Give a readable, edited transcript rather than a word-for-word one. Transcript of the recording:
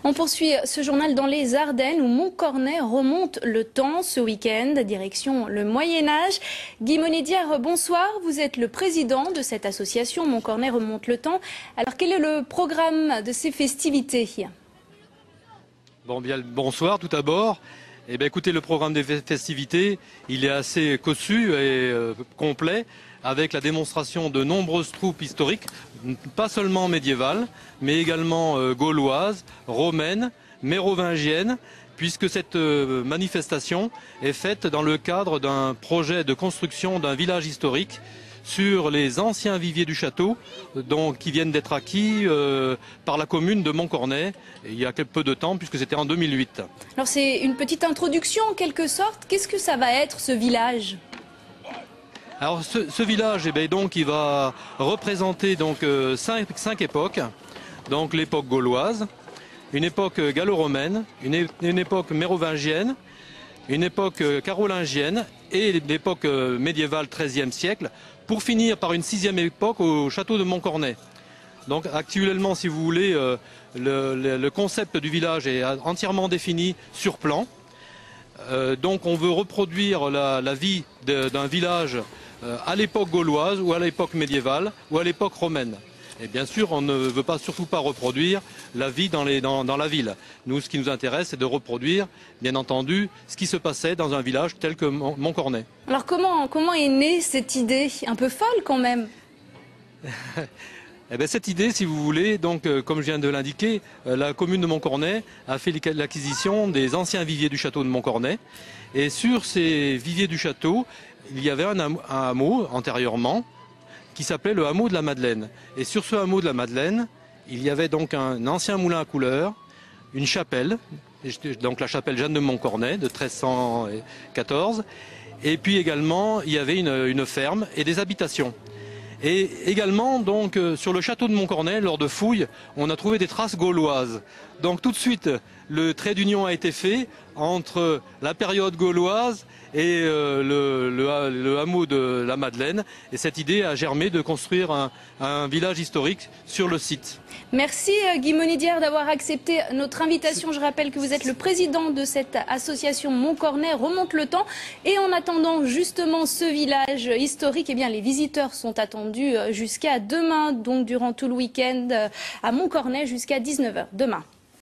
On poursuit ce journal dans les Ardennes où Montcornet remonte le temps ce week-end, direction le Moyen-Âge. Guy Monédière, bonsoir. Vous êtes le président de cette association Montcornet remonte le temps. Alors quel est le programme de ces festivités? Bonsoir tout d'abord. Écoutez, le programme des festivités, il est assez cossu et complet, avec la démonstration de nombreuses troupes historiques, pas seulement médiévales, mais également gauloises, romaines, mérovingiennes, puisque cette manifestation est faite dans le cadre d'un projet de construction d'un village historique sur les anciens viviers du château, qui viennent d'être acquis par la commune de Montcornet il y a peu de temps, puisque c'était en 2008. Alors c'est une petite introduction en quelque sorte. Qu'est-ce que ça va être ce village ? Alors ce village, il va représenter cinq époques. Donc l'époque gauloise, une époque gallo-romaine, une époque mérovingienne, une époque carolingienne et l'époque médiévale 13e siècle, pour finir par une 6e époque au château de Montcornet. Donc actuellement, si vous voulez, le concept du village est entièrement défini sur plan. Donc on veut reproduire la vie d'un village à l'époque gauloise ou à l'époque médiévale ou à l'époque romaine. Et bien sûr, on ne veut surtout pas reproduire la vie dans la ville. Nous, ce qui nous intéresse, c'est de reproduire, bien entendu, ce qui se passait dans un village tel que Montcornet. Alors comment est née cette idée un peu folle quand même? Cette idée, si vous voulez, comme je viens de l'indiquer, la commune de Montcornet a fait l'acquisition des anciens viviers du château de Montcornet. Et sur ces viviers du château, il y avait un hameau antérieurement qui s'appelait le hameau de la Madeleine. Et sur ce hameau de la Madeleine, il y avait donc un ancien moulin à couleur, une chapelle, donc la chapelle Jeanne de Montcornet de 1314. Et puis également, il y avait une ferme et des habitations. Et également, sur le château de Montcornet, lors de fouilles, on a trouvé des traces gauloises. Donc tout de suite, le trait d'union a été fait entre la période gauloise et le hameau de la Madeleine. Et cette idée a germé de construire un village historique sur le site. Merci Guy Monédière d'avoir accepté notre invitation. Je rappelle que vous êtes le président de cette association Montcornet remonte le temps. Et en attendant justement ce village historique, les visiteurs sont attendus jusqu'à demain, donc durant tout le week-end à Montcornet jusqu'à 19 h demain.